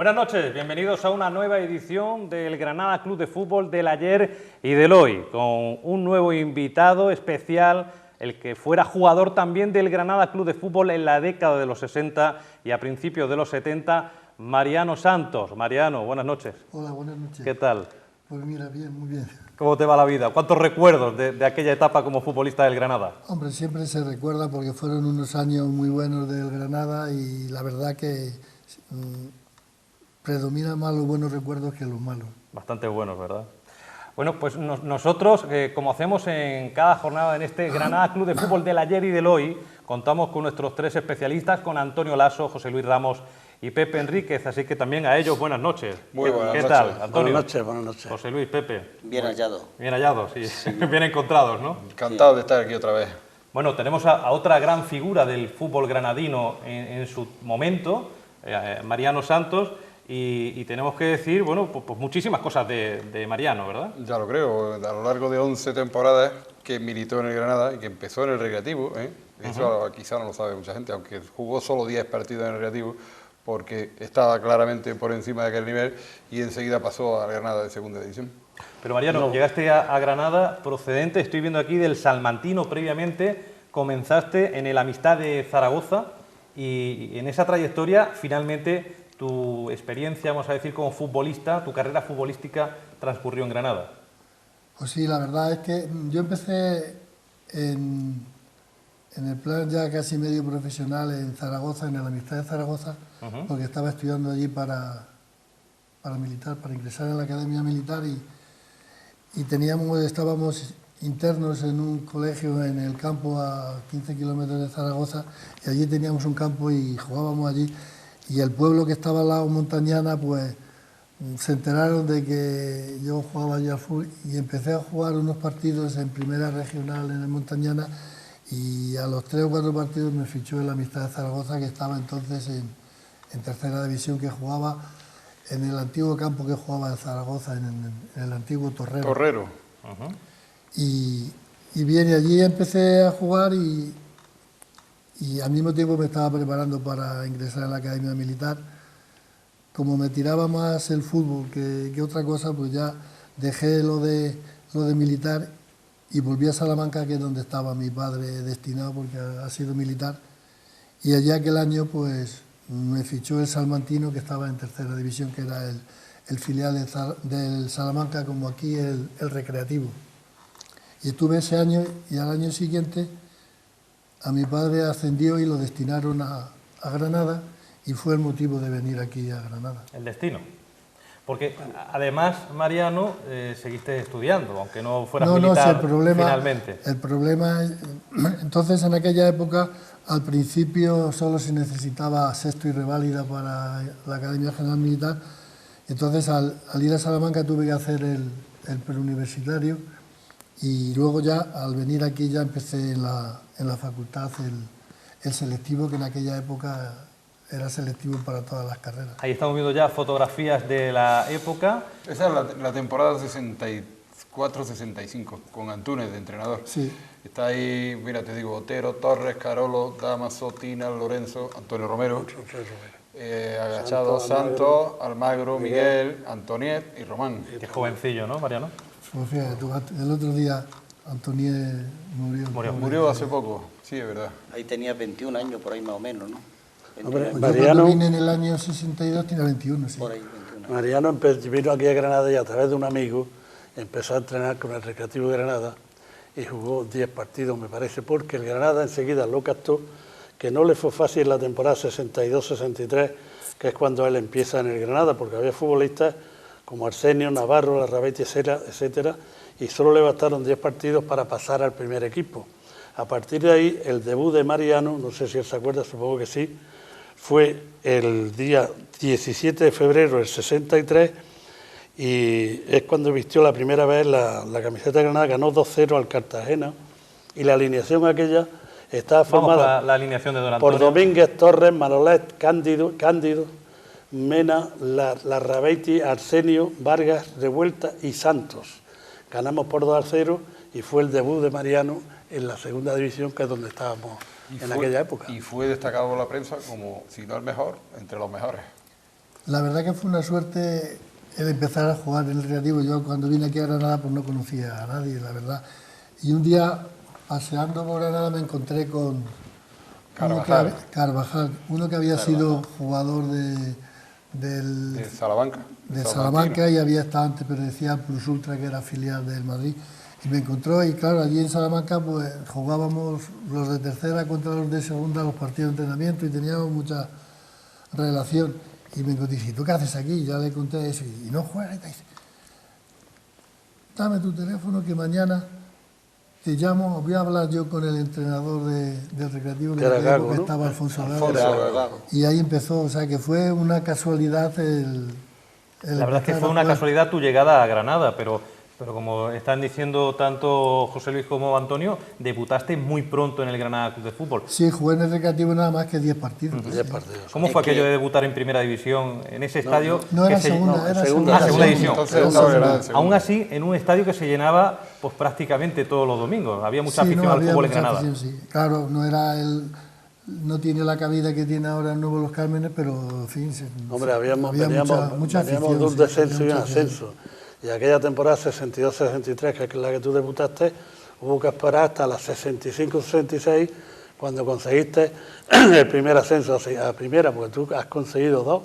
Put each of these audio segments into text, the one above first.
Buenas noches, bienvenidos a una nueva edición del Granada Club de Fútbol del ayer y del hoy, con un nuevo invitado especial, el que fuera jugador también del Granada Club de Fútbol en la década de los 60 y a principios de los 70, Mariano Santos. Mariano, buenas noches. Hola, buenas noches. ¿Qué tal? Pues mira, bien, muy bien. ¿Cómo te va la vida? ¿Cuántos recuerdos de aquella etapa como futbolista del Granada? Hombre, siempre se recuerda porque fueron unos años muy buenos del Granada y la verdad que predominan más los buenos recuerdos que los malos. Bastante buenos, ¿verdad? Bueno, pues nosotros, como hacemos en cada jornada en este Granada Club de Fútbol del ayer y del hoy, contamos con nuestros tres especialistas, con Antonio Lasso, José Luis Ramos y Pepe Enríquez, así que también a ellos buenas noches. Muy buenas noches. ¿Qué tal, Antonio? Buenas noches. José Luis, Pepe. Bien hallado. Bien hallados, sí. Bien encontrados, ¿no? Encantado de estar aquí otra vez. Bueno, tenemos a otra gran figura del fútbol granadino en su momento, Mariano Santos, y tenemos que decir, bueno, pues muchísimas cosas de Mariano, ¿verdad? Ya lo creo, a lo largo de 11 temporadas que militó en el Granada y que empezó en el Recreativo, eso quizá no lo sabe mucha gente, aunque jugó solo 10 partidos en el Recreativo, porque estaba claramente por encima de aquel nivel y enseguida pasó a Granada de segunda división. Pero Mariano, llegaste a Granada procedente, estoy viendo aquí, del Salmantino previamente, comenzaste en el Amistad de Zaragoza y en esa trayectoria finalmente tu experiencia, vamos a decir, como futbolista, tu carrera futbolística transcurrió en Granada. Pues sí, la verdad es que yo empecé en el plan ya casi medio profesional en Zaragoza, en la Amistad de Zaragoza, porque estaba estudiando allí para militar, para ingresar en la Academia Militar y estábamos internos en un colegio en el campo a 15 kilómetros de Zaragoza y allí teníamos un campo y jugábamos allí. Y el pueblo que estaba al lado, Montañana, pues se enteraron de que yo jugaba allí al fútbol y empecé a jugar unos partidos en primera regional en el Montañana y a los 3 o 4 partidos me fichó en la Amistad de Zaragoza, que estaba entonces en tercera división, que jugaba en el antiguo campo que jugaba en Zaragoza, en el antiguo Torrero. Torrero. Y bien, y allí empecé a jugar y al mismo tiempo me estaba preparando para ingresar a la Academia Militar. Como me tiraba más el fútbol que otra cosa, pues ya dejé lo de militar y volví a Salamanca, que es donde estaba mi padre destinado, porque ha sido militar. Y allá aquel año pues me fichó el Salmantino, que estaba en tercera división, que era el filial del Salamanca, como aquí el Recreativo. Y estuve ese año y al año siguiente a mi padre ascendió y lo destinaron a Granada y fue el motivo de venir aquí a Granada. El destino. Porque además, Mariano, seguiste estudiando, aunque no fueras militar finalmente. El problema, entonces en aquella época, al principio solo se necesitaba sexto y reválida para la Academia General Militar. Entonces al ir a Salamanca tuve que hacer el preuniversitario y luego ya al venir aquí ya empecé en la facultad el selectivo, que en aquella época era selectivo para todas las carreras. Ahí estamos viendo ya fotografías de la época. Esa es la temporada 64-65, con Antúnez de entrenador. Sí. Está ahí, mira, te digo, Otero, Torres, Carolo, Damaso, Tina, Lorenzo, Antonio Romero, Agachado, Santos, Almagro, Miguel, Antoniet y Román. Qué jovencillo, ¿no, Mariano? Pues fíjate, el otro día Antoniet Murió hace poco, sí, es verdad. Ahí tenía 21 años, por ahí más o menos, ¿no? Hombre, yo cuando vine en el año 62 tenía 21, sí. Por ahí, 21. Mariano vino aquí a Granada y a través de un amigo empezó a entrenar con el Recreativo de Granada y jugó 10 partidos, me parece, porque el Granada enseguida lo captó, que no le fue fácil la temporada 62-63, que es cuando él empieza en el Granada, porque había futbolistas como Arsenio, Navarro, Larrabeiti, etcétera, y solo le bastaron 10 partidos para pasar al primer equipo. A partir de ahí, el debut de Mariano, no sé si él se acuerda, supongo que sí, fue el día 17 de febrero del 63 y es cuando vistió la primera vez la camiseta de Granada, ganó 2-0 al Cartagena y la alineación aquella estaba formada la alineación de Don por Antonio. Domínguez, Torres, Manolet, Cándido, Mena, Larrabeiti, Arsenio, Vargas, Revuelta y Santos. Ganamos por 2-0 y fue el debut de Mariano en la segunda división, que es donde estábamos aquella época. Y fue destacado por la prensa como, si no el mejor, entre los mejores. La verdad que fue una suerte el empezar a jugar en el Recreativo. Yo cuando vine aquí a Granada pues no conocía a nadie, la verdad. Y un día, paseando por Granada, me encontré con Carvajal, uno que había sido jugador De Salamanca. de Salamanca y había estado antes, pero decía Plus Ultra, que era filial del Madrid. Y me encontró, y claro, allí en Salamanca pues jugábamos los de tercera contra los de segunda los partidos de entrenamiento y teníamos mucha relación. Y me encontré, ¿y tú qué haces aquí? Y ya le conté eso, y no juegas. Y te dice, dame tu teléfono que mañana te llamo, voy a hablar yo con el entrenador del Recreativo, que en aquella época estaba Alfonso Gago. Y ahí empezó, o sea que fue una casualidad La verdad es que fue una casualidad tu llegada a Granada, pero como están diciendo tanto José Luis como Antonio, debutaste muy pronto en el Granada Club de Fútbol. Sí, jugué en el Recreativo nada más que 10 partidos. 10 partidos. ¿Cómo fue aquello de debutar en Primera División, en ese estadio? No era segunda, era segunda. Segunda división. Entonces, Aún así, en un estadio que se llenaba pues prácticamente todos los domingos. Había mucha afición al fútbol en Granada. Sí. Claro, no tiene la cabida que tiene ahora el Nuevo Los Cármenes, pero en fin... Hombre, veníamos mucha de afición, un descenso y un mucha ascenso. Y aquella temporada 62-63, que es la que tú debutaste, hubo que esperar hasta las 65-66, cuando conseguiste el primer ascenso a primera, porque tú has conseguido 2,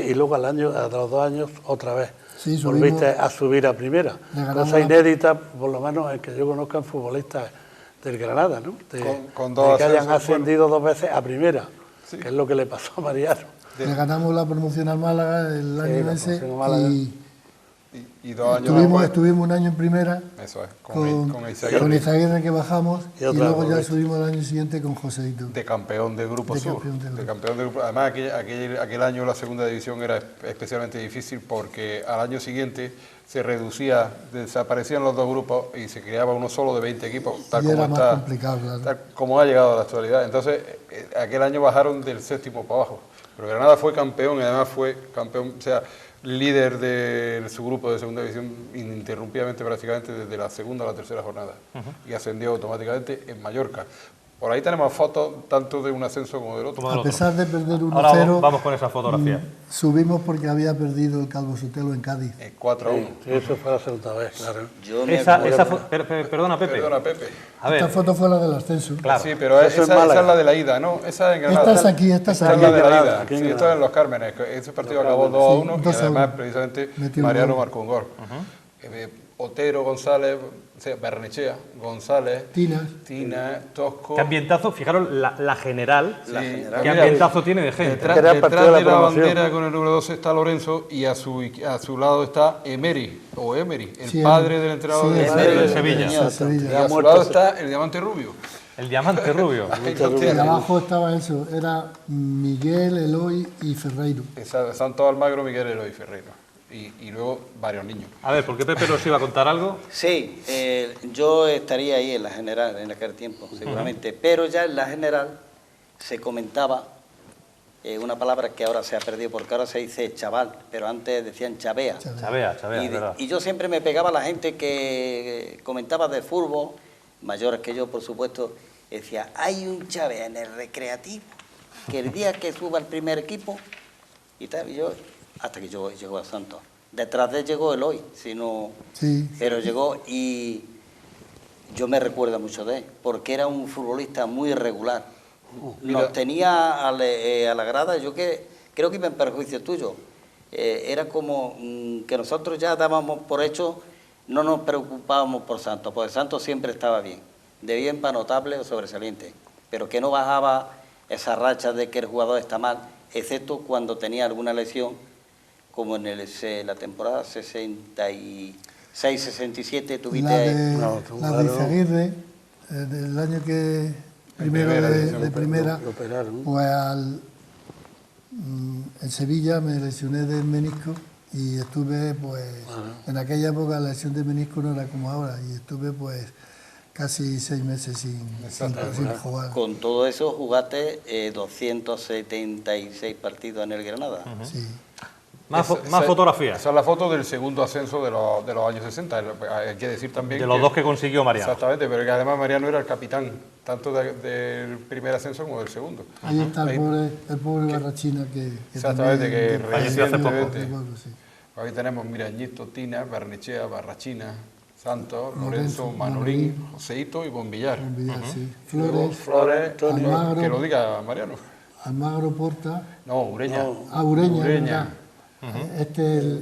y luego a los 2 años otra vez. Sí, volviste a subir a primera. Cosa inédita, por lo menos en que yo conozca en futbolistas del Granada, ¿no? De que hayan ascendido 2 veces a primera, sí, que es lo que le pasó a Mariano. Le ganamos la promoción al Málaga el año ese y 2 años estuvimos un año en primera. Eso es, con Izaguirre, que bajamos, y luego ya subimos el año siguiente con Joséito. De campeón del Grupo Sur. Además, aquel año la segunda división era especialmente difícil porque al año siguiente se reducía, desaparecían los 2 grupos y se creaba uno solo de 20 equipos, tal como ha llegado a la actualidad. Entonces, aquel año bajaron del 7º para abajo. Pero Granada fue campeón y además fue campeón, o sea, líder de su grupo de segunda división ininterrumpidamente prácticamente desde la segunda a la tercera jornada y ascendió automáticamente en Mallorca. Por ahí tenemos fotos tanto de un ascenso como del otro. A pesar de perder 1-0, ahora vamos con esa fotografía. Subimos porque había perdido el Calvo Sotelo en Cádiz. 4-1. Sí, eso fue la segunda vez, claro. Perdona, Pepe. A ver. Esta foto fue la del ascenso. Claro. Sí, pero esa es la de la ida, ¿no? Esa en Granada. Esta es la de la ida. Sí, esto es en Los Cármenes. Ese partido acabó 2-1 y además precisamente Mariano marcó un gol. Otero, González, Barnechea, González, Tina, Tosco. ¿Qué ambientazo? Fijaros la general. Sí, ¿Qué ambientazo tiene de gente? Detrás de la bandera con el número 12 está Lorenzo y a su lado está Emery, el padre del entrenador de Sevilla. Y a su lado está el Diamante Rubio. El Diamante Rubio. Y abajo estaba eso, era Miguel, Eloy y Ferreiro. Santo Almagro, Miguel, Eloy y Ferreiro. Y luego varios niños. A ver, ¿por qué Pepe nos iba a contar algo? Sí, yo estaría ahí en la general en aquel tiempo, seguramente, pero ya en la general se comentaba una palabra que ahora se ha perdido, porque ahora se dice chaval, pero antes decían chavea. Chavea, verdad. Y yo siempre me pegaba a la gente que comentaba de fútbol, mayores que yo, por supuesto, decía, hay un chavea en el Recreativo, que el día que suba el primer equipo, y tal, y yo... hasta que llegó a Santos. Detrás de él llegó Eloy, pero llegó y yo me recuerdo mucho de él, porque era un futbolista muy irregular. Nos tenía a la grada, yo creo que iba en perjuicio tuyo. Era como que nosotros ya dábamos por hecho, no nos preocupábamos por Santos, porque Santos siempre estaba bien, de bien para notable o sobresaliente, pero que no bajaba esa racha de que el jugador está mal, excepto cuando tenía alguna lesión, como en la temporada 66-67 tuviste... La de Izaguirre, el año que primero de primera, pues en Sevilla me lesioné del menisco y estuve, pues, en aquella época la lesión de menisco no era como ahora, y estuve, pues, casi 6 meses sin jugar. Con todo eso jugaste 276 partidos en el Granada. Sí. Más fotografías. Esa es la foto del segundo ascenso de los años 60. Hay que decir también De los dos que consiguió Mariano. Exactamente, pero que además Mariano era el capitán, tanto del primer ascenso como del segundo. Ahí está el pobre Barrachina que Exactamente, que falleció hace poco. recientemente. Aquí tenemos, mira, Ñito, Tina, Barnechea, Barrachina, Santos, Lorenzo, Manolín, Joseito y Bombillar. Sí. Flores, Almagro, que lo diga Mariano. Almagro Porta, No, Ureña. Ureña, Ureña.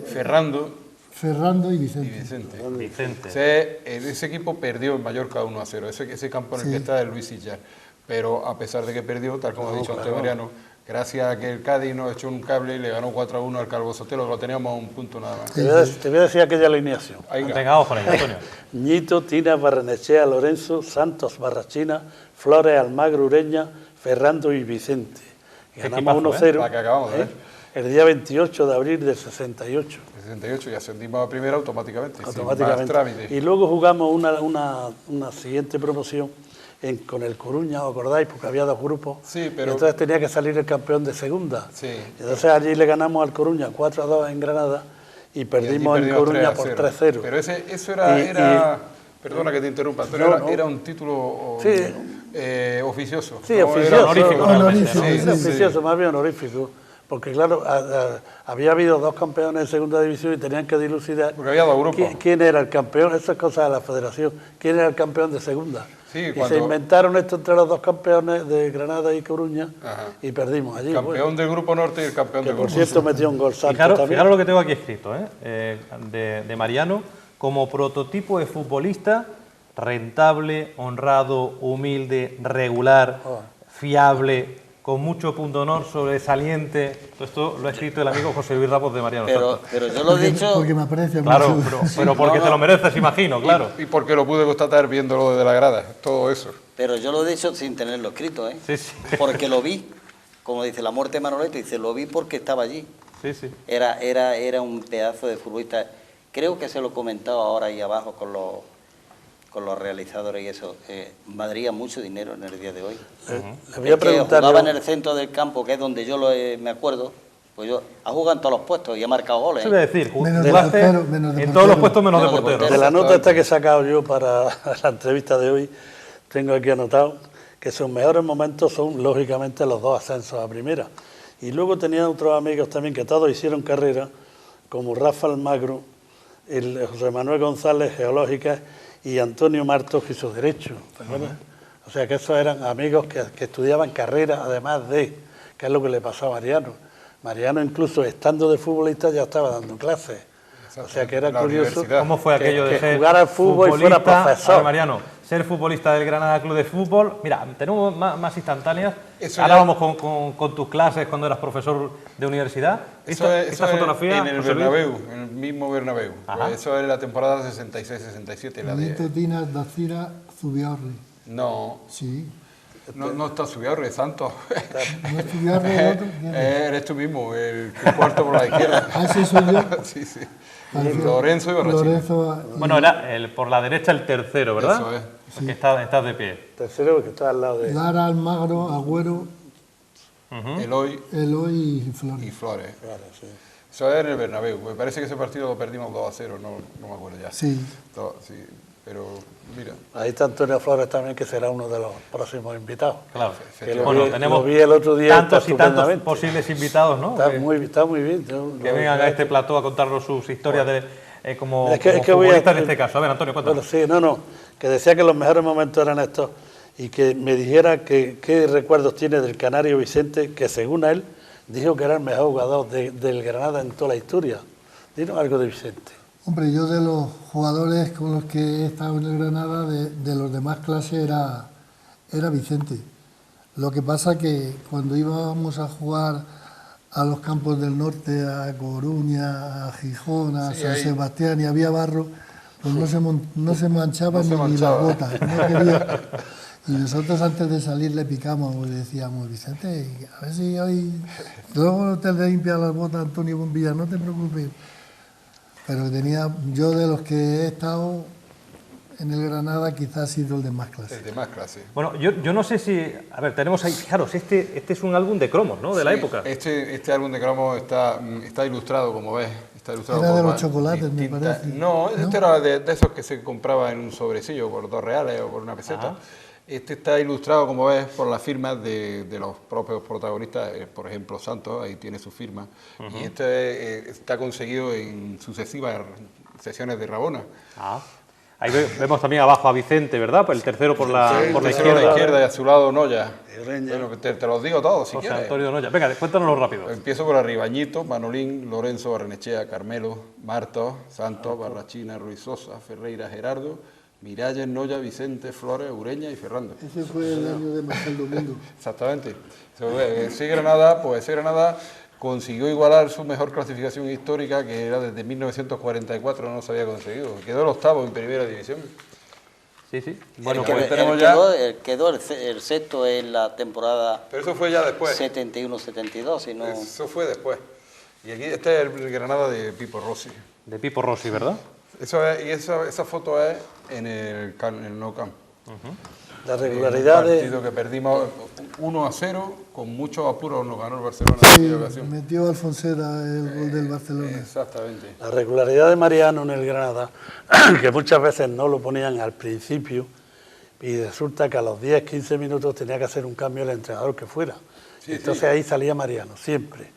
Ferrando Ferrando y y Vicente. Vicente. Ese equipo perdió en Mallorca 1-0, ese campo en el que está el Luis Sillar. Pero a pesar de que perdió, tal como ha dicho antes Mariano, gracias a que el Cádiz nos echó un cable y le ganó 4-1 al Calvo Sotelo, que lo teníamos a un punto nada más. Te voy a decir aquella alineación. Venga, vamos con ella, Antonio. Ñito, Tina, Barrenechea, Lorenzo, Santos, Barrachina, Flores, Almagro, Ureña, Ferrando y Vicente. Ganamos equipazo, 1-0 La que acabamos de ver. el día 28 de abril del 68. El 68 y ascendimos a primera automáticamente. Sin más Automáticamente. trámite. Y luego jugamos una siguiente promoción con el Coruña, ¿os acordáis? Porque había dos grupos. Sí, pero- Y entonces tenía que salir el campeón de segunda. Sí. Entonces allí le ganamos al Coruña 4-2 en Granada y perdimos en Coruña por 3-0. Pero eso era perdona que te interrumpa, pero era un título oficioso. Sí, ¿no? oficioso. Era honorífico, realmente, ¿no? Sí, Era sí. oficioso, más bien honorífico. Porque claro, había habido dos campeones en segunda división y tenían que dilucidar Porque había dos grupos. quién era el campeón, esas cosas de la federación, quién era el campeón de segunda. Sí, y cuando- se inventaron esto entre los dos campeones de Granada y Coruña Ajá. y perdimos allí. Campeón bueno. del grupo norte y el campeón Que del por grupo cierto sur. metió un gol Santos también. Fijaros lo que tengo aquí escrito, de Mariano, como prototipo de futbolista, rentable, honrado, humilde, regular, fiable, con mucho punto honor, sobresaliente. Todo esto lo ha escrito el amigo José Luis Ramos de Mariano Santos. Pero yo lo he dicho... Porque me aprecia Claro, mucho. pero porque te lo mereces, imagino, claro. Y porque lo pude constatar viéndolo desde la grada, todo eso. Pero yo lo he dicho sin tenerlo escrito, ¿eh? Sí, sí. Porque lo vi. Como dice la muerte de Manolete, dice, lo vi porque estaba allí. Sí, sí. Era un pedazo de futbolista. Creo que se lo he comentado ahora ahí abajo con los realizadores y eso. Valdría mucho dinero en el día de hoy. Le voy a preguntar. Jugaba en el centro del campo, que es donde yo me acuerdo. Pues yo ha jugado en todos los puestos y ha marcado goles. Eso iba a decir, Menos de jugaste portero, menos de en portero. todos los puestos menos de Menos de portero. portero. De la nota esta que he sacado yo para la entrevista de hoy, tengo aquí anotado que sus mejores momentos son, lógicamente, los dos ascensos a primera. Y luego tenía otros amigos también que todos hicieron carrera, como Rafa Almagro, el José Manuel González, Geológicas, y Antonio Martos, que hizo Derecho. ¿Te acuerdas? O sea que esos eran amigos que estudiaban carrera, además de, que es lo que le pasó a Mariano. Mariano, incluso estando de futbolista, ya estaba dando clases. O sea que era La curioso. universidad. ¿Cómo fue aquello de que ser jugara al fútbol y fuera futbolista? profesor? A ver, Mariano, ser futbolista del Granada Club de Fútbol. Mira, tenemos más instantáneas. Eso Ahora ya- vamos con tus clases cuando eras profesor de universidad. Eso es fotografía, en el José Luis? Bernabéu, en el mismo Bernabéu. Ajá. Pues eso es la temporada 66-67. La Benito de... Tina Dacira Zubiarri. No, Sí. no está Subiarre, Santos. ¿No es Zubiarri el otro? ¿Quién es? Eres tú mismo, el cuarto por la izquierda. Ah, ese soy yo. Sí, sí. Parecía- Lorenzo y Barrachina. Lorenzo, Bueno, era por la derecha el tercero, ¿verdad? Eso es. El que estás de pie. Tercero, que está al lado de... Lara, Almagro, Agüero, Eloy Eloy y y Flores. Flores. Claro, sí. Eso es en el Bernabéu. Me parece que ese partido lo perdimos 2-0, no me acuerdo ya. Sí. Sí, pero mira, Ahí está Antonio Flores también, que será uno de los próximos invitados. Claro. Que lo Bueno, vi- tenemos lo vi el otro día, tantos está y tantos estupendamente. posibles invitados, ¿no? Está muy bien. Que vengan a este plató a contarnos sus historias como Es que voy a- futbolistas en este caso. A ver, Antonio, cuéntanos. Bueno, sí, que decía que los mejores momentos eran estos y que me dijera qué recuerdos tiene del Canario Vicente, que según él dijo que era el mejor jugador del Granada en toda la historia. Dinos algo de Vicente. Hombre, yo de los jugadores con los que he estado en el Granada, de los de más clase, era Vicente. Lo que pasa que cuando íbamos a jugar a los campos del norte, a Coruña, a Gijón, a Sí, San ahí. Sebastián, y había barro, pues no se manchaban No se ni las manchaba. botas. No quería. Y nosotros antes de salir le picamos y le decíamos, Vicente, a ver si hoy... Luego te limpia las botas Antonio Bombilla, no te preocupes. Pero yo de los que he estado, en el Granada quizás ha sido el de más clase. El de más clase. Bueno, yo no sé si... A ver, tenemos ahí... Fijaros, este es un álbum de cromos, ¿no? De la época. Este álbum de cromos está ilustrado, como ves. Está ilustrado Era de por los chocolates, me parece. No, este era de esos que se compraba en un sobrecillo por 2 reales o por una peseta. Este está ilustrado, como ves, por las firmas de los propios protagonistas, por ejemplo, Santos, ahí tiene su firma. Y este está conseguido en sucesivas sesiones de Rabona. Ahí vemos también abajo a Vicente, ¿verdad? Pues el tercero por la izquierda. Y a su lado Noya. Ureña. Bueno, te los digo todos, si José quieres. Antonio Noya. Venga, cuéntanoslo rápido. Empiezo por arriba. Añito, Manolín, Lorenzo, Barrenechea, Carmelo, Martos, Santos, Barrachina, Ruiz Sosa, Ferreira, Gerardo, Miralles, Noya, Vicente, Flores, Ureña y Ferrando. Ese fue el año de Marcel Domingo. Exactamente. Ese Granada consiguió igualar su mejor clasificación histórica, que era desde 1944, no se había conseguido. Quedó el octavo en primera división. Sí. Bueno, Bueno, pues quedó el sexto en la temporada. Pero eso fue ya después. 71-72, si no... Eso fue después. Y aquí este es el Granada de Pipo Rossi. de Pipo Rossi, ¿verdad? Esa foto es en el Nou Camp. La regularidad Un de... partido que perdimos 1-0, con muchos apuros nos ganó el Barcelona en Sí, aquella ocasión. metió Alfonsera el gol del Barcelona. Exactamente. La regularidad de Mariano en el Granada, que muchas veces no lo ponían al principio, y resulta que a los 10-15 minutos tenía que hacer un cambio el entrenador que fuera. Entonces ahí salía Mariano, siempre.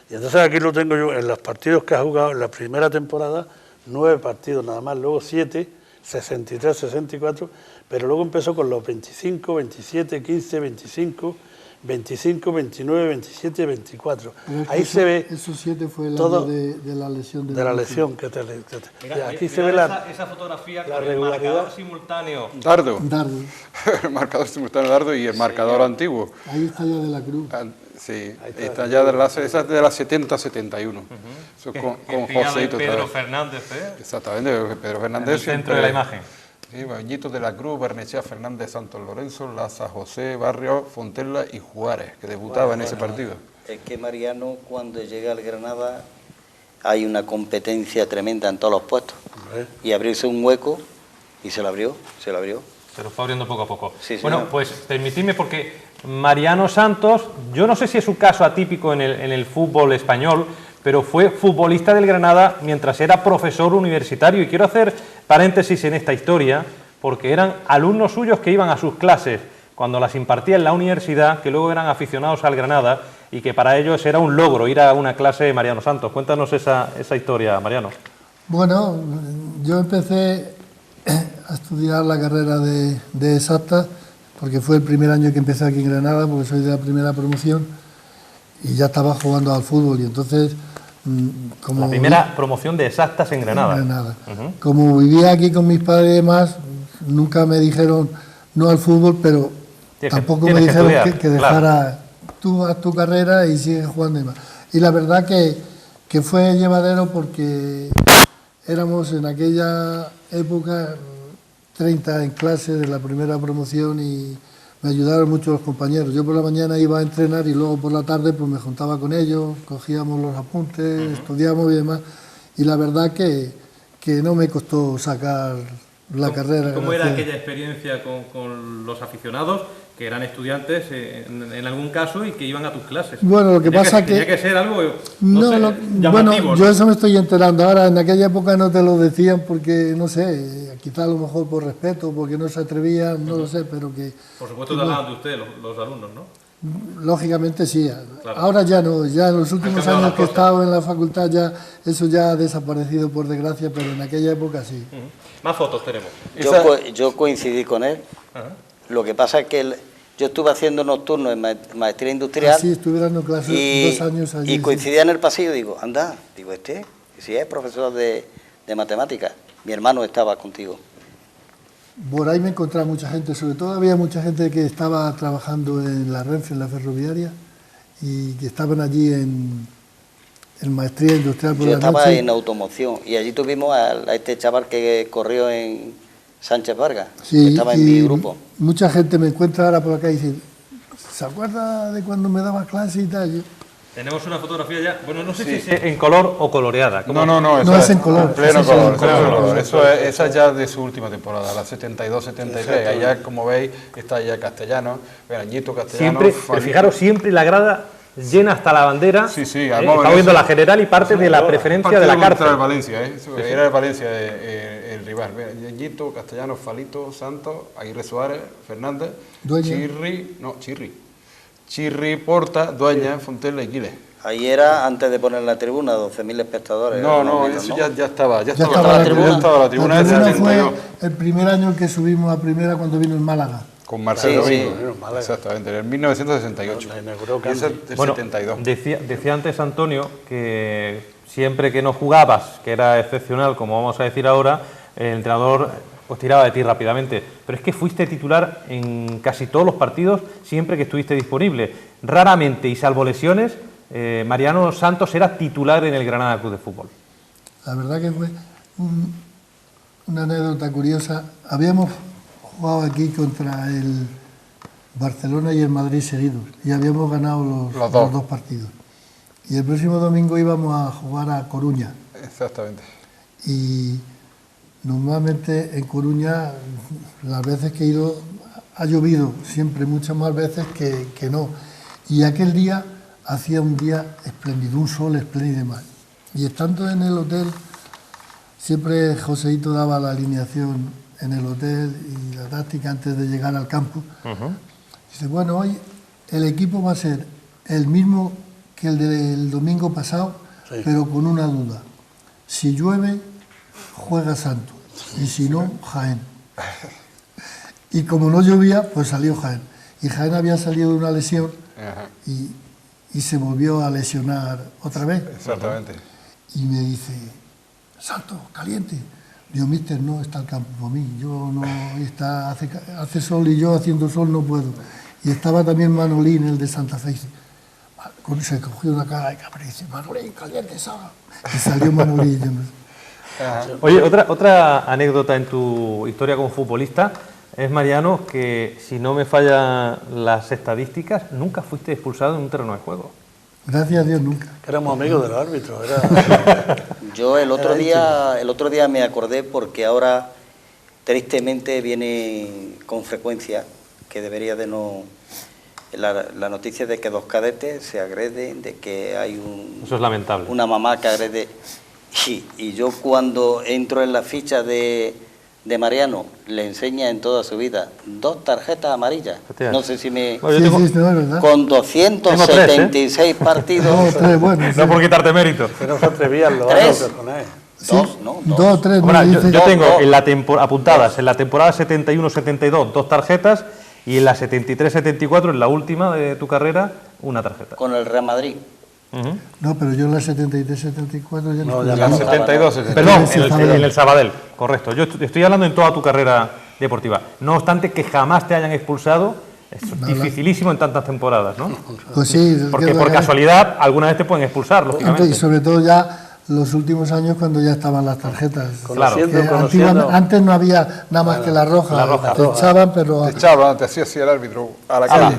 Y entonces aquí lo tengo yo, en los partidos que ha jugado en la primera temporada, 9 partidos nada más, luego 7, 63, 64, pero luego empezó con los 25, 27, 15, 25, 25, 29, 27, 24. Ahí se ve... Esos 7 fue el todo año de la lesión. de la lesión que te... Mira, aquí se ve la... esa fotografía la con el regularidad. marcador simultáneo. Dardo. Dardo. El marcador simultáneo Dardo y el marcador antiguo. Ahí está ya de la Cruz. Sí, está ya esa es de la 70-71. Eso Que con pillaba Joséito. Pedro Fernández, Exactamente, Pedro en Fernández. el centro de la imagen. Sí, Bañitos de la Cruz, Barnechea, Fernández, Santos Lorenzo, Laza, José, Barrio, Fontella y Juárez, que debutaba en ese partido. Es que Mariano, cuando llega al Granada, hay una competencia tremenda en todos los puestos. Y abrirse un hueco, y se lo abrió. Se lo fue abriendo poco a poco. Sí, bueno, señor. pues permitidme, porque Mariano Santos, yo no sé si es un caso atípico en el fútbol español, pero fue futbolista del Granada mientras era profesor universitario. Y quiero hacer paréntesis en esta historia, porque eran alumnos suyos que iban a sus clases cuando las impartía en la universidad, que luego eran aficionados al Granada y que para ellos era un logro ir a una clase de Mariano Santos. Cuéntanos esa historia, Mariano. Bueno, yo empecé a estudiar la carrera de exactas, porque fue el primer año que empecé aquí en Granada, porque soy de la primera promoción, y ya estaba jugando al fútbol, y entonces... Como la primera promoción de exactas en Granada. Como vivía aquí con mis padres y demás, nunca me dijeron no al fútbol, pero tampoco me dijeron que dejara tú haz tu carrera y sigues jugando y demás. Y la verdad que fue llevadero, porque éramos en aquella época 30 en clase de la primera promoción y me ayudaron mucho los compañeros. Yo por la mañana iba a entrenar y luego por la tarde pues me juntaba con ellos, cogíamos los apuntes, estudiábamos y demás. Y la verdad que no me costó sacar la carrera. ¿Cómo era aquella experiencia con los aficionados, que eran estudiantes en algún caso y que iban a tus clases? Bueno, lo que pasa que... Tenía que ser algo llamativo, bueno, yo eso me estoy enterando. Ahora, en aquella época no te lo decían porque, no sé, quizá a lo mejor por respeto, porque no se atrevían, no lo sé, pero que... Por supuesto te hablaban de usted, los alumnos, ¿no? Lógicamente sí. Claro. Ahora ya no, ya en los últimos años que he estado en la facultad ya eso ya ha desaparecido, por desgracia, pero en aquella época sí. Más fotos tenemos. Yo coincidí con él. Lo que pasa es que yo estuve haciendo nocturno en maestría industrial. Sí, estuve dando clases 2 años allí. Y coincidía en el pasillo, digo, anda, si es profesor de matemáticas, mi hermano estaba contigo. Por ahí me encontraba mucha gente, sobre todo había mucha gente que estaba trabajando en la Renfe, en la ferroviaria, y que estaban allí en maestría industrial por Yo la estaba noche. en automoción y allí tuvimos a este chaval que corrió en Sánchez Vargas, Sí, que estaba en mi grupo. Mucha gente me encuentra ahora por acá y dice, ¿se acuerda de cuando me daba clase y tal? Tenemos una fotografía ya, bueno, no sé si es en color o coloreada. No, No, es en color. Pleno Eso es color, en pleno color. color. Esa es ya de su última temporada, la 72-73. Allá, como veis, está ya Castellano, Añito, Castellano. Siempre, pero fijaros, siempre la grada llena hasta la bandera. Sí, Estamos viendo la general y parte de la preferencia de la cárcel. Era el Valencia, era el Valencia el rival. Añito, Castellano, Falito, Santos, Aguirre Suárez, Fernández, Dueña. Chirri, Porta, Dueña, Fontella y Quiles. Ahí era antes de poner la tribuna, 12.000 espectadores. No, menos, eso ¿no? ya estaba. Ya estaba estaba la la tribuna. tribuna La del tribuna 72. fue el primer año que subimos a primera cuando vino el Málaga. Con Marcelo Sí, Domingo. sí. Málaga. Exactamente, en el 1968. La inauguró Y ese Candy. del Bueno, 72. decía antes Antonio que siempre que no jugabas, que era excepcional, como vamos a decir ahora, el entrenador pues tiraba de ti rápidamente. Pero es que fuiste titular en casi todos los partidos siempre que estuviste disponible. Raramente, y salvo lesiones, Mariano Santos era titular en el Granada Club de Fútbol. La verdad que fue una anécdota curiosa. Habíamos jugado aquí contra el Barcelona y el Madrid seguidos y habíamos ganado los dos partidos. Y el próximo domingo íbamos a jugar a Coruña. Exactamente. Y normalmente en Coruña, las veces que he ido, ha llovido siempre, muchas más veces que no. Y aquel día hacía un día espléndido, un sol espléndido y demás. Y estando en el hotel, siempre Joseito daba la alineación en el hotel y la táctica antes de llegar al campo. Dice, bueno, hoy el equipo va a ser el mismo que el del domingo pasado, Sí. pero con una duda. Si llueve, juega Santos, y si no, Jaén. Y como no llovía, pues salió Jaén. Y Jaén había salido de una lesión Ajá. y se volvió a lesionar otra vez. Exactamente. Y me dice, Santos, caliente. Digo, mister, no está el campo para mí. Yo no, hace sol y yo haciendo sol no puedo. Y estaba también Manolín, el de Santa Fe. Se cogió una cara de cabra y dice, Manolín, caliente, salga. Y salió Manolín. Oye, otra anécdota en tu historia como futbolista es, Mariano, que si no me fallan las estadísticas, nunca fuiste expulsado en un terreno de juego. Gracias a Dios, nunca. Que éramos amigos de los árbitros. Era... Yo el otro día me acordé porque ahora tristemente viene con frecuencia, que debería de no, la noticia de que dos cadetes se agreden, de que hay Eso es lamentable. una mamá que agrede. Y yo cuando entro en la ficha de Mariano, le enseña en toda su vida 2 tarjetas amarillas. Efectivamente. No sé si me... Bueno, yo tengo- Sí, no, es verdad. Con 276 partidos. No, 3, bueno. No por quitarte mérito. que no se atrevían los 3. árbitros con él. Sí, 2, ¿no? 2 o 3. Hombre, yo dice, tengo no. en la apuntadas en la temporada 71-72 2 tarjetas y en la 73-74, en la última de tu carrera, una tarjeta. Con el Real Madrid. Ujú. No, pero yo en la 73-74 ya No, no. ya La no. 72, 73. Perdón, Sí, en el, Sabadell. en el Sabadell, correcto. Yo estoy hablando en toda tu carrera deportiva. No obstante que jamás te hayan expulsado, es dificilísimo en tantas temporadas, ¿no? Pues sí. Porque es por verdad. casualidad alguna vez te pueden expulsar, lógicamente. Y sobre todo ya los últimos años cuando ya estaban las tarjetas. Claro. Que Conociendo- antes no había nada más que la roja. la roja. Te echaban, pero... Te echaban, te hacía así el árbitro a la calle.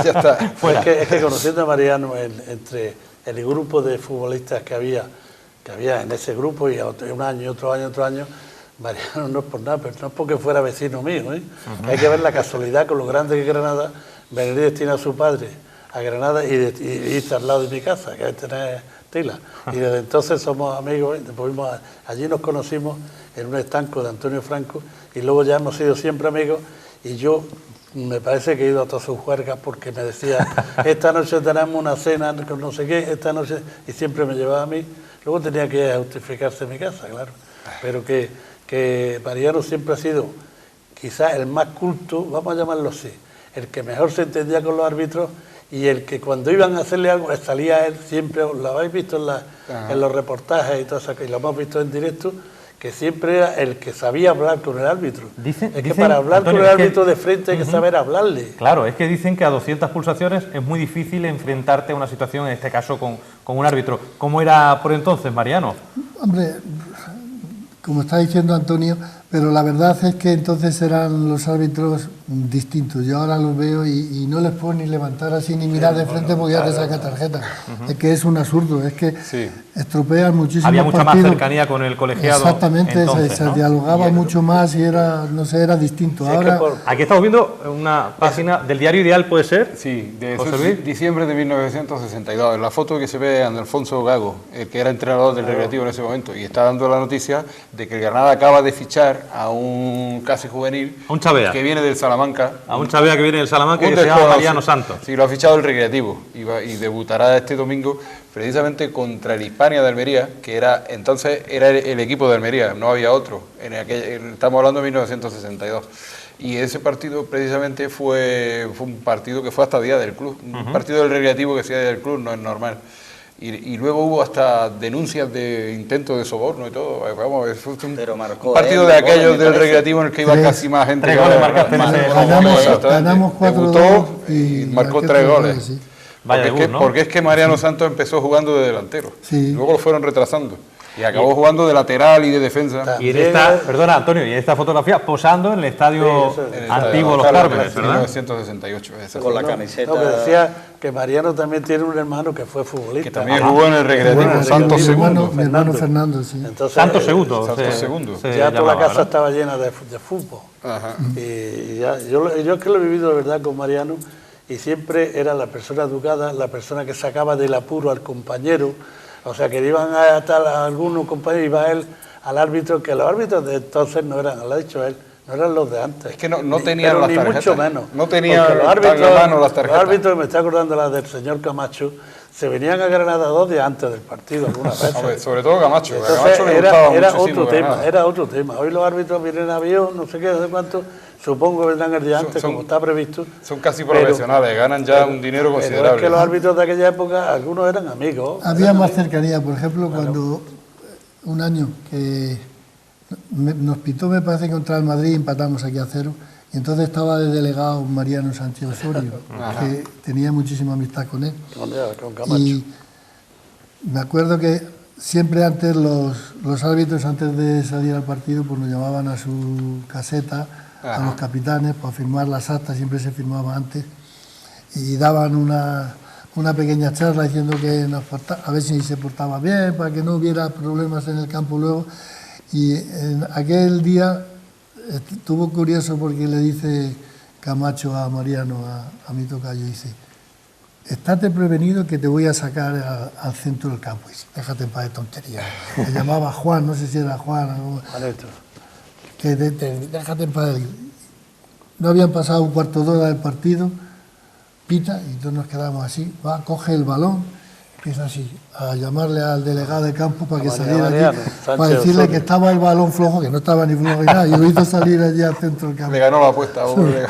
Ya está. Fuera. Es que conociendo a Mariano, entre el grupo de futbolistas que había en ese grupo, y un año, otro año, Mariano no es por nada, pero no es porque fuera vecino mío, ¿eh? Que hay que ver la casualidad con lo grande que es Granada. Benedicto tiene a su padre a Granada y está al lado de mi casa, que es tener Tila. Y desde entonces somos amigos, allí nos conocimos en un estanco de Antonio Franco y luego ya hemos sido siempre amigos. Y yo me parece que he ido a todas sus juergas porque me decía, esta noche tenemos una cena con no sé qué, esta noche, y siempre me llevaba a mí. Luego tenía que justificarse en mi casa, claro. Pero que Mariano siempre ha sido quizás el más culto, vamos a llamarlo así, el que mejor se entendía con los árbitros y el que cuando iban a hacerle algo salía él siempre, lo habéis visto en los reportajes y todo eso, y lo hemos visto en directo, que siempre era el que sabía hablar con el árbitro. Dicen, Es que para hablar Antonio, con el es que- árbitro de frente hay que saber hablarle. Claro, es que dicen que a 200 pulsaciones es muy difícil enfrentarte a una situación, en este caso con un árbitro. ¿Cómo era por entonces, Mariano? Hombre, como está diciendo Antonio, pero la verdad es que entonces eran los árbitros distinto. Yo ahora los veo y no les puedo ni levantar así ni mirar de frente porque ya te saca tarjeta. Es que es un absurdo, es que estropean muchísimo. Había mucha partidos. más cercanía con el colegiado. Exactamente, entonces, se ¿no? dialogaba mucho más y era, no sé, era distinto. Ahora, Aquí estamos viendo una página del Diario Ideal, ¿puede ser? Sí, de José Luis. diciembre de 1962. En la foto que se ve a Alfonso Gago, el que era entrenador del Recreativo en ese momento, y está dando la noticia de que el Granada acaba de fichar a un casi juvenil A un Chavea. que viene del Salamanca. A un Chavea que viene del Salamanca Un que se llama desconocido. Mariano Santos. Sí, lo ha fichado el Recreativo y debutará este domingo precisamente contra el Hispania de Almería, que era entonces era el equipo de Almería, no había otro. Estamos hablando de 1962. Y ese partido precisamente fue un partido que fue hasta día del club, un partido del Recreativo que sea día del club, no es normal. Y luego hubo hasta denuncias de intentos de soborno y todo. Vamos, fue Pero marcó un partido él, de goles, aquellos me del parece. Recreativo en el que iba casi más gente. 3 goles marcaste en ese ganamos 4-2 Debutó y marcó marqué 3 goles. sí. Vaya Porque, debut, ¿no? porque es que Mariano Santos empezó jugando de delantero. Sí. Luego lo fueron retrasando. Y acabó jugando de lateral y de defensa. Y en esta, perdona Antonio, y en esta fotografía posando en el estadio Sí, eso es. En el antiguo Los Cármenes, Cármenes, ¿verdad? 1968. esa Con fue. la camiseta. No, que decía que Mariano también tiene un hermano que fue futbolista. Que también jugó en el Recreativo, Jugó en el Santos Recreativo. Segundo. Mi hermano Fernando, sí. Entonces, Santos Segundo. Santos se- Segundo. se ya toda llamaba, la casa ¿verdad? estaba llena de fútbol. Ajá. Y ya, yo es que lo he vivido de verdad con Mariano y siempre era la persona educada, la persona que sacaba del apuro al compañero, o sea que iban a tal a algunos compañeros, iba él al árbitro, que los árbitros de entonces no eran, lo ha dicho él, no eran los de antes. Es que no Ni- tenían pero las ni tarjetas. mucho menos. No tenían Porque tan a mano las tarjetas. Los árbitros, me está acordando la del señor Camacho, se venían a Granada 2 días antes del partido algunas veces. Hombre, sobre todo Camacho. A Entonces, Camacho le gustaba era muchísimo otro tema, Granada. era otro tema. Hoy los árbitros vienen en avión, no sé qué, no sé cuánto, supongo que vendrán el día antes, Son- como está previsto. Son casi Pero- profesionales, ganan ya un dinero Pero considerable. es que los árbitros de aquella época, algunos eran amigos. Había más cercanía, por ejemplo, cuando un año que nos pitó, me parece, contra el Madrid, empatamos aquí a 0, y entonces estaba de delegado Mariano Sánchez Osorio, que tenía muchísima amistad con él. Con Camacho. Y me acuerdo que siempre antes los árbitros, antes de salir al partido, pues nos llamaban a su caseta, a los capitanes, para firmar las actas, siempre se firmaba antes, y daban una pequeña charla diciendo que a ver si se portaba bien, para que no hubiera problemas en el campo luego. Y en aquel día estuvo curioso porque le dice Camacho a Mariano, a mi tocayo, dice: estate prevenido que te voy a sacar al centro del campo. Y dice: déjate en paz de tonterías. Le llamaba Juan, no sé si era Juan, Juanito. que déjate en paz. No habían pasado un cuarto de hora del partido, pita, y todos nos quedamos así. Va, coge el balón, empieza así a llamarle al delegado de campo para que saliera Mariano allí, Sánchez para decirle Osorio. que estaba el balón flojo, que no estaba ni flojo ni nada, y lo hizo salir allí al centro del campo. Le ganó la apuesta. Pobre.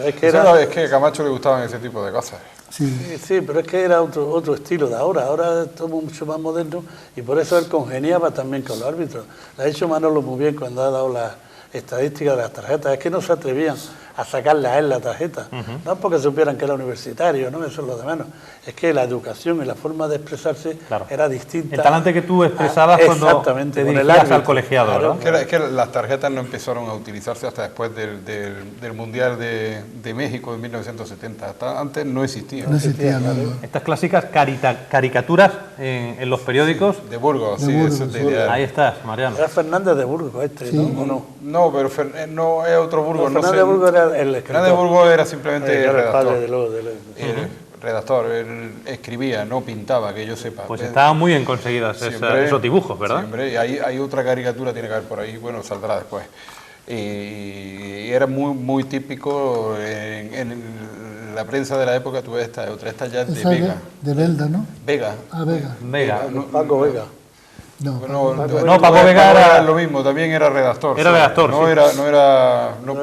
Es que era, Es que a Camacho le gustaban ese tipo de cosas. Sí. sí, pero es que era otro estilo de ahora. Ahora es todo mucho más moderno y por eso él congeniaba también con los árbitros. Le ha dicho Manolo muy bien cuando ha dado las estadísticas de las tarjetas. Es que no se atrevían a sacarle a él la tarjeta. No es porque supieran que era universitario, ¿no? Eso es lo de menos. Es que la educación y la forma de expresarse Claro. era distinta. El talante que tú expresabas cuando exactamente, te con el dirigías árbitro. al colegiado, Claro. ¿verdad? Es que las tarjetas no empezaron a utilizarse hasta después del Mundial de México de 1970. Hasta antes no existían. No existía nada. Estas clásicas caricaturas en los periódicos. De Burgos, De sí, Burgos, eso es de Burgos. ideal. Ahí estás, Mariano. Era Fernández de Burgos Sí. ¿no? ¿O no? No, pero no es otro Burgos. No, Fernández sé. de Burgos era el escritor. Fernández de Burgos era simplemente Era el redactor. padre de Redactor, él escribía, no pintaba, que yo sepa. Pues estaban muy bien conseguidas Siempre- esos dibujos, ¿verdad? Siempre, y hay otra caricatura, tiene que haber por ahí, bueno, saldrá después. Y era muy típico en la prensa de la época, tú ves esta ya es de Esa es Vega. de Belda, ¿no? Vega. Ah, Vega. Vega. Paco Vega. No, No, Paco Vega era- lo mismo, también era redactor. Era redactor, No sí. era, No,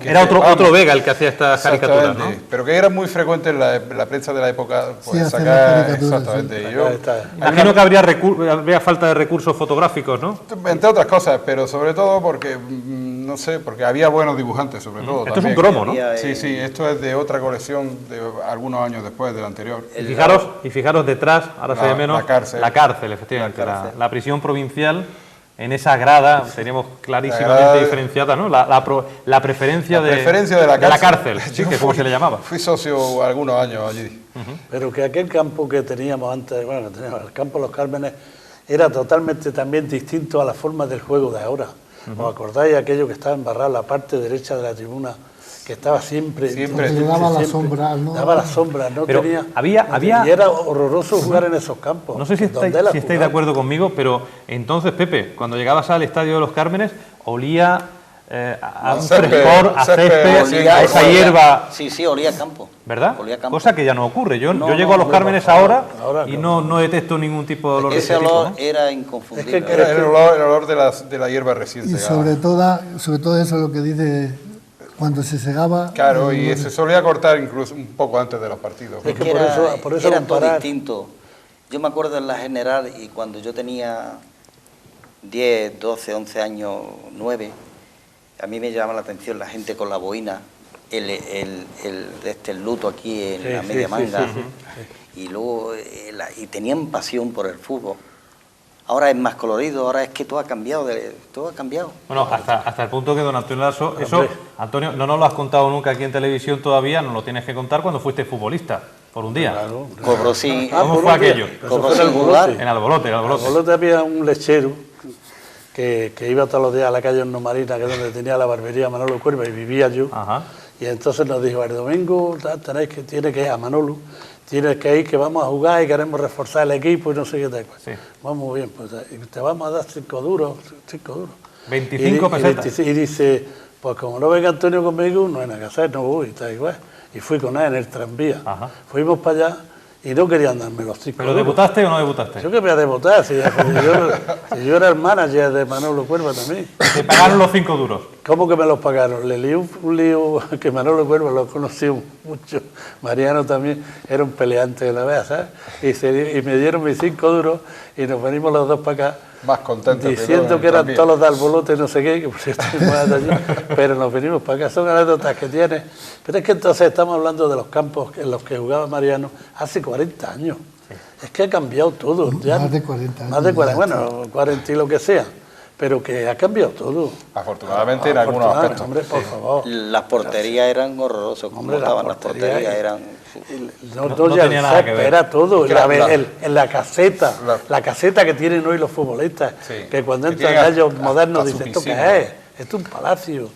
Era otro Vega el que hacía estas caricaturas, ¿no? Exactamente, pero que era muy frecuente en la prensa de la época, pues Sí, hacer sacar las caricaturas, exactamente. sí. Yo, Acá está. Imagino que habría falta de recursos fotográficos, ¿no? entre otras cosas, pero sobre todo porque, no sé, porque había buenos dibujantes, sobre todo. Esto es un también. cromo, ¿no? Había, Sí, sí, esto es de otra colección de algunos años después del anterior. Y fijaros detrás, ahora se ve menos, la cárcel. la cárcel, efectivamente, La cárcel. la prisión provincial en esa grada teníamos clarísimamente grada diferenciada, ¿no? La preferencia, preferencia de la cárcel, sí, que es como se le llamaba. Fui socio algunos años allí. Pero que aquel campo que teníamos antes, bueno, que teníamos el campo de los Cármenes, era totalmente también distinto a la forma del juego de ahora. ¿Os acordáis de aquello que estaba embarrado en la parte derecha de la tribuna, que estaba siempre daba la sombra, ¿no? Daba la sombra, no Pero tenía... había y era horroroso jugar en esos campos. No sé si estáis de acuerdo conmigo, pero entonces, Pepe, cuando llegabas al Estadio de los Cármenes, olía a un frescor, a césped, a esa hierba... Sí, olía a campo. ¿Verdad? Olía a campo. Cosa que ya no ocurre. Yo llego a los Cármenes ahora y no detecto ningún tipo de olor de ese ese olor tipo, ¿no? era inconfundible. Es que Era el olor de la hierba recién Y segada. sobre todo eso es lo que dice, cuando se segaba... Claro, y se solía cortar incluso un poco antes de los partidos. Es que por eso era todo comparar... distinto. Yo me acuerdo en la general y cuando yo tenía 10, 12, 11 años, 9, a mí me llamaba la atención la gente con la boina, el luto aquí en la media manga, y luego y tenían pasión por el fútbol. Ahora es más colorido, ahora es que todo ha cambiado, todo ha cambiado. Bueno, hasta el punto que don Antonio Lasso, eso, Antonio, no nos lo has contado nunca aquí en televisión todavía, nos lo tienes que contar cuando fuiste futbolista, por un día. Claro. Cobró sin... ¿Cómo fue aquello? Cobró sin jugar. En Albolote. En Albolote había un lechero que iba todos los días a la calle Horno Marina, que es donde tenía la barbería Manolo Cuerva y vivía yo. Ajá. Y entonces nos dijo, el domingo tiene que ir a Manolo, tienes que ir, que vamos a jugar y queremos reforzar el equipo y no sé qué tal. Sí. Vamos bien, pues te vamos a dar 5 duros. 25 pesetas. Y dice, pues como no venga Antonio conmigo, no hay nada que hacer, no voy, está igual. Y fui con él en el tranvía. Ajá. Fuimos para allá y no querían darme los 5 ¿Pero duros. debutaste o no debutaste? Yo que me voy a debutar, si yo era el manager de Manolo Cuerva también. Te pagaron los 5 duros. ¿Cómo que me los pagaron? Le lié un lío que Manolo Cuerva lo conocí mucho. Mariano también era un peleante de la vez, ¿sabes? Y me dieron mis 5 duros y nos venimos los dos para acá. Más contentos. Diciendo que eran todos los de Albolote, no sé qué, que por cierto allí, pero nos venimos para acá. Son anécdotas que tiene. Pero es que entonces estamos hablando de los campos en los que jugaba Mariano hace 40 años. Es que ha cambiado todo. Ya, Más de 40 años. Más de 40, bueno, 40 y lo que sea. Pero que ha cambiado todo. Afortunadamente en algunos aspectos. Hombre, por favor. Las porterías eran horrorosas, como Hombre, estaban las porterías, eran... No tenía nada que ver. Era todo. Que La caseta que tienen hoy los futbolistas, Sí. que cuando Que entran tiene a ellos hasta modernos su dicen, ¿esto piscina. qué es? Esto es un palacio.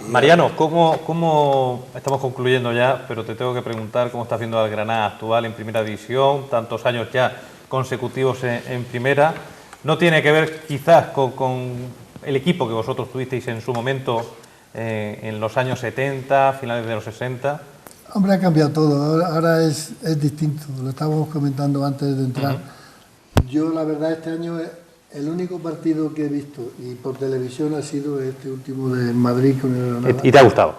Mariano, ¿cómo estamos concluyendo ya? Pero te tengo que preguntar cómo está haciendo el Granada actual en primera división, tantos años ya consecutivos en primera. ¿No tiene que ver quizás con el equipo que vosotros tuvisteis en su momento en los años 70, finales de los 60? Hombre, ha cambiado todo, ahora es distinto, lo estábamos comentando antes de entrar. Yo, la verdad, este año el único partido que he visto y por televisión ha sido este último de Madrid con el Granada. ¿Y te ha gustado?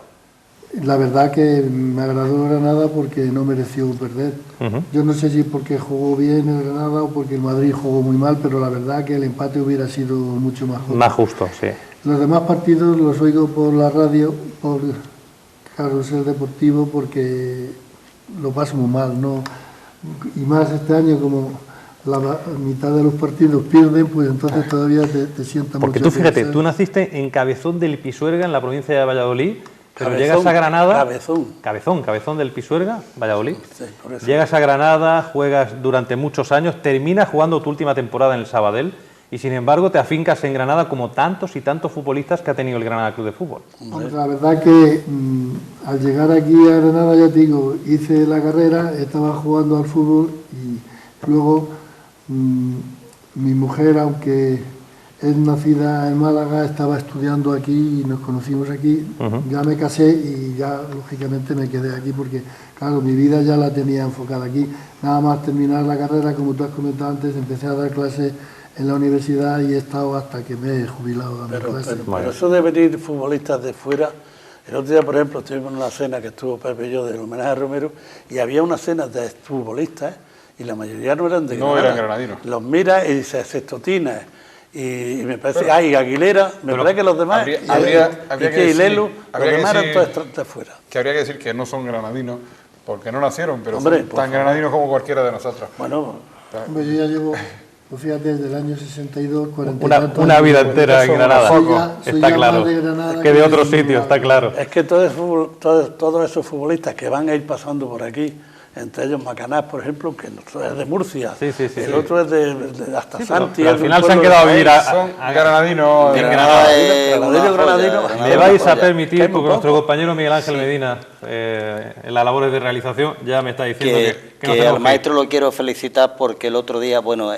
La verdad que me agradó Granada porque no mereció perder. Yo no sé si porque jugó bien el Granada o porque el Madrid jugó muy mal, pero la verdad que el empate hubiera sido mucho más justo. Más justo, sí. Los demás partidos los oigo por la radio, por Carrusel Deportivo, porque lo paso muy mal, ¿no? Y más este año, como la mitad de los partidos pierden, pues entonces todavía te sienta mucho. Porque tú fíjate, tú naciste en Cabezón del Pisuerga, en la provincia de Valladolid, pero Cabezón, llegas a Granada... Cabezón. Del Pisuerga, Valladolid. Sí, por eso. Llegas a Granada, juegas durante muchos años, terminas jugando tu última temporada en el Sabadell y sin embargo te afincas en Granada como tantos y tantos futbolistas que ha tenido el Granada Club de Fútbol. Hombre, la verdad que al llegar aquí a Granada, ya te digo, hice la carrera, estaba jugando al fútbol y luego mi mujer, aunque es nacida en Málaga, estaba estudiando aquí y nos conocimos aquí. Ya me casé y ya lógicamente me quedé aquí porque, claro, mi vida ya la tenía enfocada aquí. Nada más terminar la carrera, como tú has comentado antes, empecé a dar clases en la universidad y he estado hasta que me he jubilado dando clases. Pero eso de venir futbolistas de fuera, el otro día, por ejemplo, estuvimos en una cena que estuvo Pepe y yo del homenaje a Romero y había una cena de futbolistas y la mayoría no eran de Granada. No eran granadinos. Los miras y dices, Cestotina, y me parece, Aguilera, me parece que los demás, habría que y Lelu, decir- los demás eran todos de fuera. Que habría que decir que no son granadinos, porque no nacieron, pero Hombre, son por tan favor. granadinos como cualquiera de nosotros. Bueno, Hombre, yo ya llevo Pues fíjate, desde el año 62, 40 una vida entera en Granada. Soy Está ya claro. más de Granada Que de otro de sitio, ningún está lado. claro. Es que todos esos futbolistas que van a ir pasando por aquí, entre ellos Macanás, por ejemplo, que es de Murcia, Sí, el otro es de hasta Sí, pero Santi. al es de un final se han pueblo quedado a de vivir Jaén. Son granadinos. en Granada es Granadino, una granadino. joya, Me vais a joya. permitir, Que hay muy porque nuestro poco. compañero Miguel Ángel Medina, en las labores de realización, ya me está diciendo que nos Que tenemos al que ir. maestro lo quiero felicitar porque el otro día, bueno,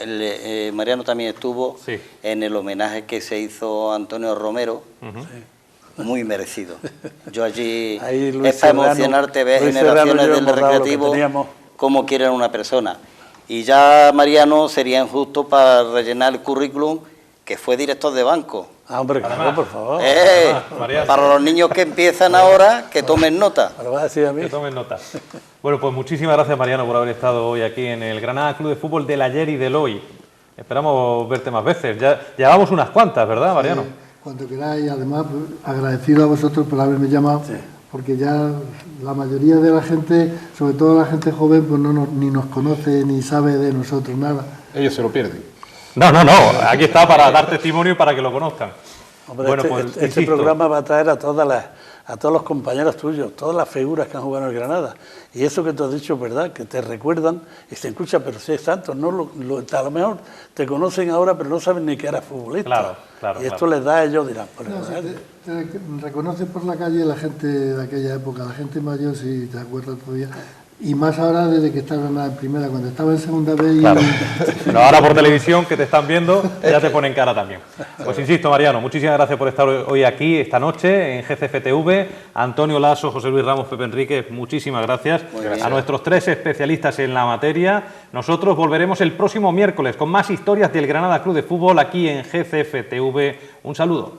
Mariano también estuvo Sí. en el homenaje que se hizo a Antonio Romero, muy merecido. Yo allí, Ahí Luis es para Serrano- emocionarte ver Luis generaciones Serrano y yo del hemos dado lo que recreativo teníamos. cómo quieren a una persona. Y ya Mariano sería injusto para rellenar el currículum que fue director de banco. Ah, hombre, claro, por favor. Mariano. Para los niños que empiezan ahora, que tomen nota. Me lo vas a decir a mí. Que tomen nota. Bueno, pues muchísimas gracias, Mariano, por haber estado hoy aquí en el Granada Club de Fútbol del ayer y del hoy. Esperamos verte más veces. Ya llevamos unas cuantas, ¿verdad, Mariano? Cuando queráis, además, pues, agradecido a vosotros por haberme llamado, porque ya la mayoría de la gente, sobre todo la gente joven, pues ni nos conoce ni sabe de nosotros nada. Ellos se lo pierden. No. Aquí está para dar testimonio y para que lo conozcan. Hombre, Bueno, este, pues, este insisto. programa va a traer a todos los compañeros tuyos, todas las figuras que han jugado en el Granada. Y eso que tú has dicho es verdad, que te recuerdan y se escucha, pero si es santo, no a lo mejor te conocen ahora, pero no saben ni que eras futbolista. Claro, y esto les da a ellos, dirán, pues, No, si te reconocen por la calle la gente de aquella época, la gente mayor, si te acuerdas todavía. Y más ahora desde que está Granada en primera, cuando estaba en segunda vez. Claro. Pero ahora por televisión, que te están viendo, ya te ponen cara también. Pues insisto, Mariano, muchísimas gracias por estar hoy aquí, esta noche, en GCFTV. Antonio Lasso, José Luis Ramos, Pepe Enríquez, muchísimas gracias. A nuestros tres especialistas en la materia. Nosotros volveremos el próximo miércoles con más historias del Granada Club de Fútbol aquí en GCFTV. Un saludo.